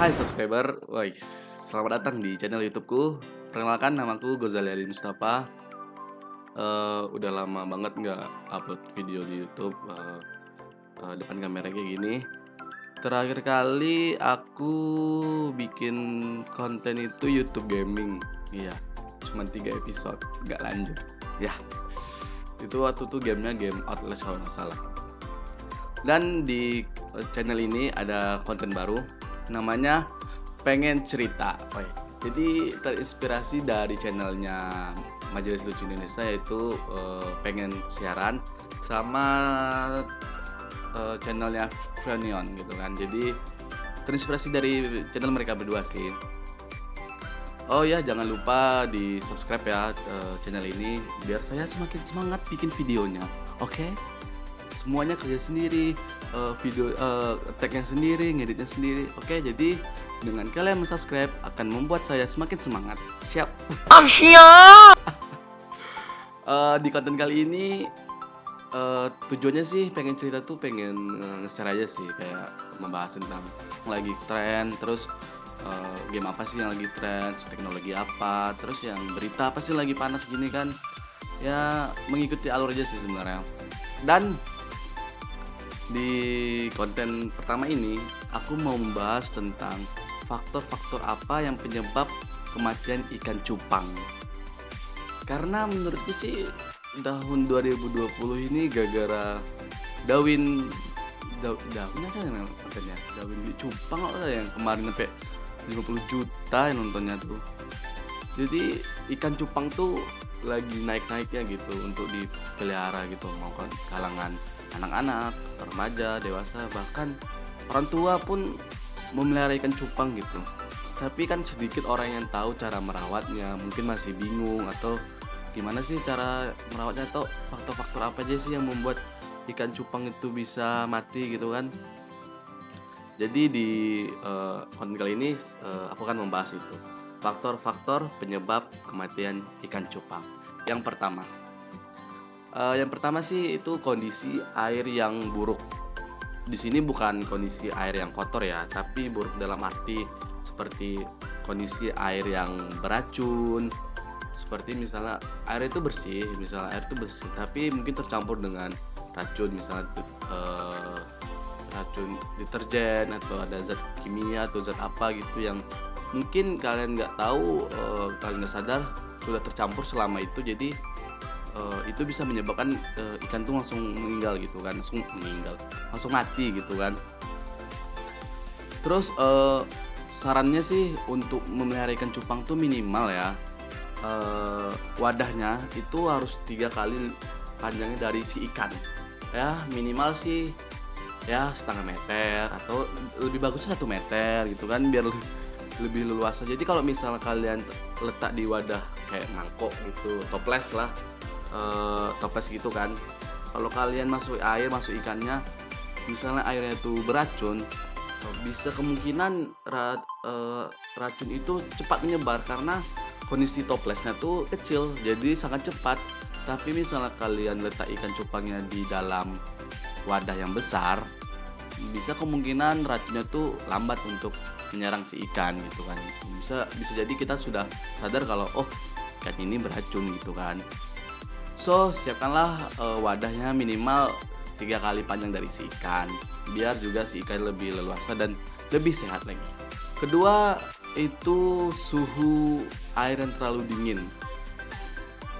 Hai subscriber, selamat datang di channel YouTubeku. Perkenalkan, namaku Gozali Ali Mustafa. Udah lama banget nggak upload video di YouTube depan kamera kayak gini. Terakhir kali aku bikin konten itu YouTube gaming. Iya, cuma 3 episode, nggak lanjut. Ya, itu waktu tuh gamenya game Outlast kalau nggak salah. Dan di channel ini ada konten baru, namanya Pengen Cerita. Jadi terinspirasi dari channelnya Majelis Lucu Indonesia, yaitu pengen siaran sama channelnya Frenion gitu kan. Jadi terinspirasi dari channel mereka berdua sih. Oh ya, jangan lupa di subscribe ya channel ini biar saya semakin semangat bikin videonya. Oke? Semuanya kerja sendiri, video tag-nya sendiri, ngeditnya sendiri. Oke, jadi dengan kalian subscribe akan membuat saya semakin semangat. Siap. Di konten kali ini tujuannya sih pengen cerita tuh pengen nge-share aja sih, kayak membahas tentang yang lagi tren, terus game apa sih yang lagi tren, teknologi apa, terus yang berita apa sih lagi panas gini kan. Ya mengikuti alur aja sih sebenarnya. Dan di konten pertama ini aku mau membahas tentang faktor-faktor apa yang penyebab kematian ikan cupang. Karena menurutku sih tahun 2020 ini gara-gara Darwin kan kontennya Darwin di cupang yang kemarin sampai 50 juta yang nontonnya tuh. Jadi ikan cupang tuh lagi naik-naiknya gitu untuk dipelihara gitu, mau kan kalangan anak-anak, remaja, dewasa, bahkan orang tua pun memelihara ikan cupang gitu. Tapi kan sedikit orang yang tahu cara merawatnya, mungkin masih bingung atau gimana sih cara merawatnya, atau faktor-faktor apa aja sih yang membuat ikan cupang itu bisa mati gitu kan. Jadi di konten kali ini aku akan membahas itu, faktor-faktor penyebab kematian ikan cupang. Yang pertama sih itu kondisi air yang buruk. Di sini bukan kondisi air yang kotor ya, tapi buruk dalam arti seperti kondisi air yang beracun. Seperti misalnya air itu bersih, tapi mungkin tercampur dengan racun, misalnya racun deterjen atau ada zat kimia atau zat apa gitu yang mungkin kalian nggak tahu, kalian nggak sadar sudah tercampur selama itu. Jadi itu bisa menyebabkan ikan tuh langsung meninggal gitu kan, langsung mati gitu kan. Terus sarannya sih untuk memelihara ikan cupang tuh minimal ya, wadahnya itu harus 3 kali panjangnya dari si ikan ya, minimal sih ya setengah meter atau lebih bagusnya 1 meter gitu kan, biar lebih leluasa. Jadi kalau misalnya kalian letak di wadah kayak mangkok gitu, toples lah, toples gitu kan, kalau kalian masuk ikannya, misalnya airnya itu beracun, bisa kemungkinan racun itu cepat menyebar karena kondisi toplesnya tuh kecil, jadi sangat cepat. Tapi misalnya kalian letak ikan cupangnya di dalam wadah yang besar, bisa kemungkinan racunnya tuh lambat untuk menyerang si ikan gitu kan. Bisa jadi kita sudah sadar kalau ikan ini beracun gitu kan. So siapkanlah wadahnya minimal 3 kali panjang dari si ikan, biar juga si ikan lebih leluasa dan lebih sehat lagi. Kedua itu suhu air yang terlalu dingin.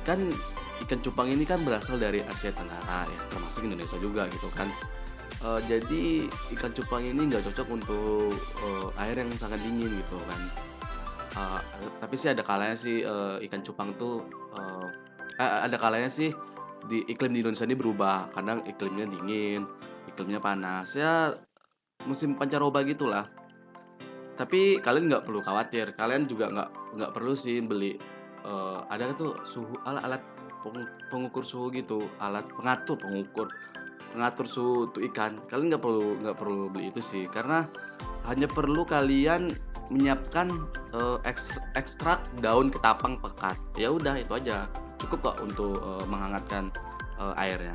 Kan ikan cupang ini kan berasal dari Asia Tenggara ya, termasuk Indonesia juga gitu kan. Jadi ikan cupang ini nggak cocok untuk air yang sangat dingin gitu kan. Tapi sih ada kalanya sih ikan cupang tuh ada kalanya sih di iklim di Indonesia ini berubah. Kadang iklimnya dingin, iklimnya panas. Ya musim pancaroba gitulah. Tapi kalian nggak perlu khawatir. Kalian juga nggak perlu sih beli ada tuh suhu alat pengukur suhu gitu, alat pengatur suhu untuk ikan. Kalian nggak perlu beli itu sih, karena hanya perlu kalian menyiapkan ekstrak daun ketapang pekat. Ya udah, itu aja cukup kok untuk menghangatkan airnya.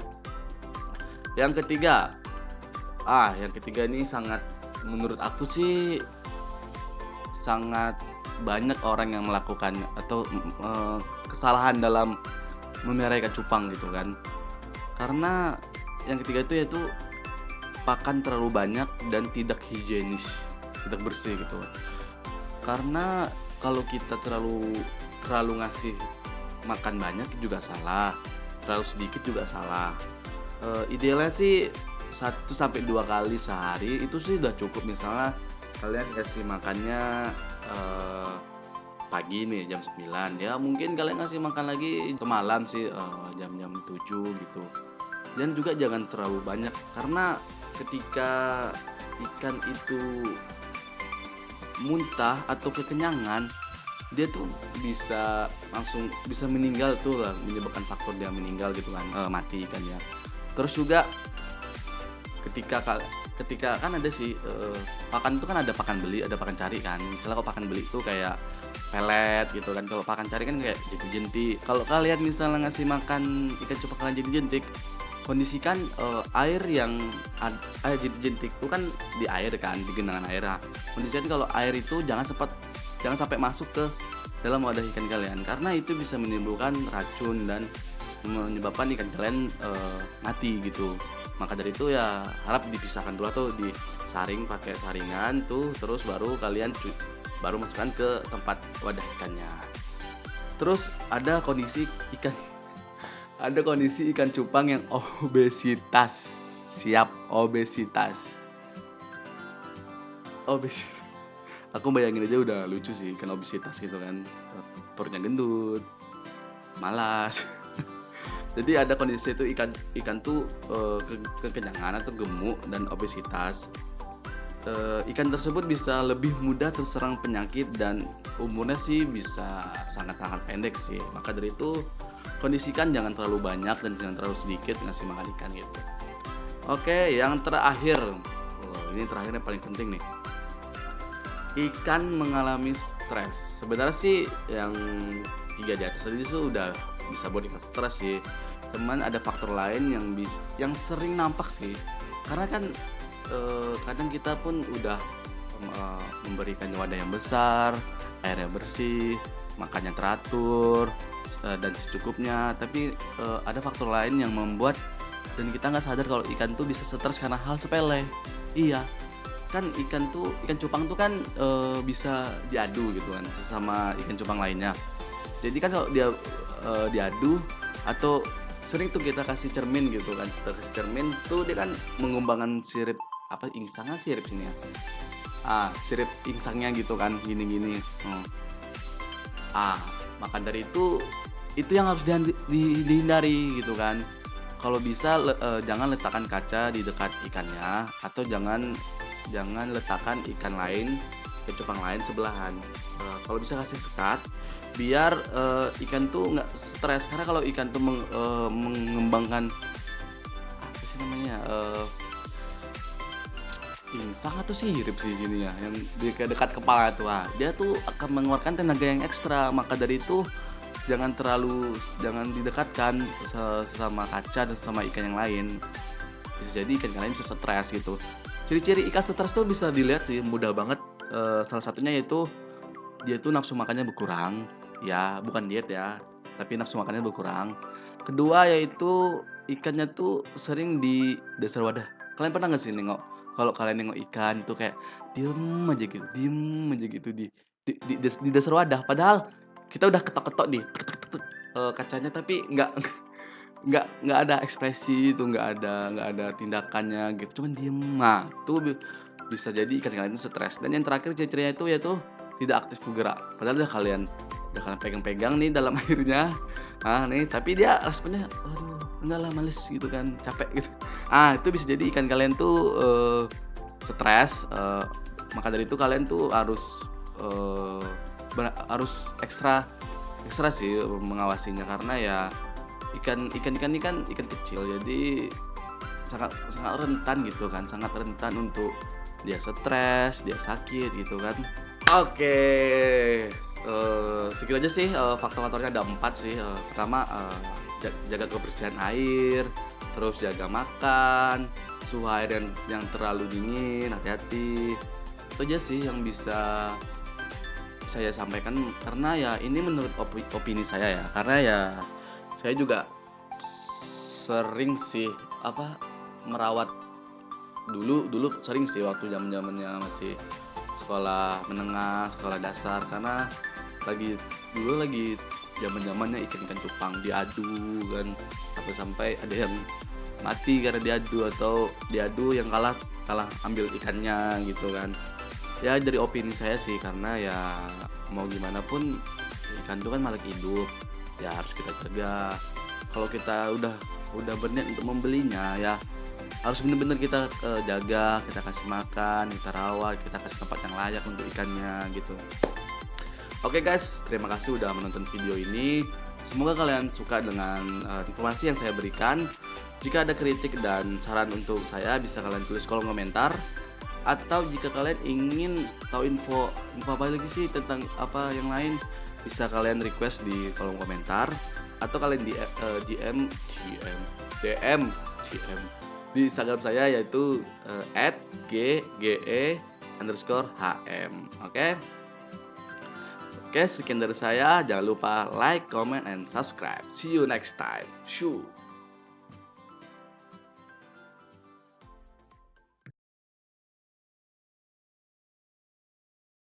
Yang ketiga ini sangat, menurut aku sih sangat banyak orang yang melakukan atau kesalahan dalam memelihara ikan cupang gitu kan. Karena yang ketiga itu yaitu pakan terlalu banyak dan tidak higienis, tidak bersih gitu. Karena kalau kita terlalu ngasih makan banyak juga salah, terlalu sedikit juga salah. Idealnya sih 1 sampai 2 kali sehari itu sih udah cukup. Misalnya kalian kasih makannya pagi nih jam 9, ya mungkin kalian ngasih makan lagi ke malam sih jam-jam 7 gitu. Dan juga jangan terlalu banyak, karena ketika ikan itu muntah atau kekenyangan, dia tuh bisa meninggal tuh lah, menyebabkan faktor dia meninggal gitu kan, mati ikannya. Terus juga ketika kan ada sih pakan itu kan ada pakan beli, ada pakan cari kan. Misalnya kalau pakan beli itu kayak pelet gitu kan, kalau pakan cari kan kayak jentik-jentik. Kalau kalian misalnya ngasih makan ikan cupang kalian jentik-jentik, kondisikan air jentik itu kan di air kan, di genangan air. Nah, kondisikan kalau air itu jangan sampai masuk ke dalam wadah ikan kalian, karena itu bisa menimbulkan racun dan menyebabkan ikan kalian mati gitu. Maka dari itu ya harap dipisahkan dulu atau disaring pakai saringan tuh, terus baru kalian masukkan ke tempat wadah ikannya. Terus ada kondisi ikan cupang yang obesitas. Obesitas. Aku bayangin aja udah lucu sih, ikan obesitas gitu kan. Perutnya gendut, malas. Jadi ada kondisi itu ikan tuh kekenyangan atau gemuk dan obesitas. Ikan tersebut bisa lebih mudah terserang penyakit dan umurnya sih bisa sangat-sangat pendek sih. Maka dari itu kondisikan jangan terlalu banyak dan jangan terlalu sedikit ngasih makan ikan gitu. Oke, yang terakhir, ini terakhirnya paling penting nih. Ikan mengalami stres. Sebenarnya sih yang 3 di atas tadi itu udah bisa buat ikan stres sih. Cuman ada faktor lain yang sering nampak sih. Karena kan kadang kita pun udah memberikan wadah yang besar, airnya bersih, makannya teratur dan secukupnya, tapi ada faktor lain yang membuat dan kita nggak sadar kalau ikan tuh bisa stres karena hal sepele. Iya, kan ikan cupang tuh kan bisa diadu gitu kan sama ikan cupang lainnya. Jadi kan kalau dia diadu atau sering tuh kita kasih cermin gitu kan, kita kasih cermin tuh dia kan mengembangkan sirip insangnya sirip sini ya. Sirip insangnya gitu kan, gini-gini. Maka dari itu yang harus dihindari gitu kan. Kalau bisa jangan letakkan kaca di dekat ikannya, atau jangan letakkan ikan lain, cupang lain sebelahan. Kalau bisa kasih sekat biar ikan tuh nggak stres, karena kalau ikan tuh mengembangkan apa sih namanya insang atau sirip sih gini ya, yang di dekat kepala tuh, dia tuh akan mengeluarkan tenaga yang ekstra. Maka dari itu jangan didekatkan sama kaca dan sama ikan yang lain, bisa jadi ikan lain bisa stres gitu. Ciri-ciri ikan stres tuh bisa dilihat sih, mudah banget. Salah satunya yaitu dia tuh nafsu makannya berkurang, ya bukan diet ya, tapi nafsu makannya berkurang. Kedua yaitu ikannya tuh sering di dasar wadah. Kalian pernah nggak sih nengok, kalau kalian nengok ikan tuh kayak diem aja gitu di dasar wadah, padahal kita udah ketok-ketok di kacanya, tapi nggak ada ekspresi itu, nggak ada tindakannya gitu, cuman diem. Tuh bisa jadi ikan kalian itu stres. Dan yang terakhir ciri-cirinya itu yaitu tidak aktif bergerak, padahal udah kalian pegang-pegang nih dalam airnya, nih, tapi dia responnya aduh enggak lah, males gitu kan, capek gitu. Itu bisa jadi ikan kalian tuh stres. Maka dari itu kalian tuh harus ekstra sih mengawasinya, karena ya ikan kecil, jadi sangat rentan gitu kan, sangat rentan untuk dia stres, dia sakit gitu kan. Oke, segitu aja sih. Faktor-faktornya ada 4 sih. Pertama, jaga kebersihan air, terus jaga makan, suhu air yang terlalu dingin, hati-hati. Itu aja sih yang bisa saya sampaikan karena ya ini menurut opini saya ya, karena ya saya juga sering sih apa merawat dulu dulu sering sih waktu zaman-zamannya masih sekolah menengah, sekolah dasar, karena dulu lagi zaman-zamannya ikan-ikan cupang diadu kan, sampai-sampai ada yang mati karena diadu, atau diadu yang kalah kalah ambil ikannya gitu kan. Ya dari opini saya sih, karena ya mau gimana pun ikan itu kan makhluk hidup, ya harus kita jaga. Kalau kita udah berniat untuk membelinya ya harus bener-bener kita jaga, kita kasih makan, kita rawat, kita kasih tempat yang layak untuk ikannya gitu. Oke guys, terima kasih udah menonton video ini. Semoga kalian suka dengan informasi yang saya berikan. Jika ada kritik dan saran untuk saya, bisa kalian tulis kolom komentar. Atau jika kalian ingin tahu info apa lagi sih tentang apa yang lain, bisa kalian request di kolom komentar, atau kalian di DM di Instagram saya, yaitu @gge_hm. Oke, sekian dari saya. Jangan lupa like, comment, and subscribe. See you next time. Shoo.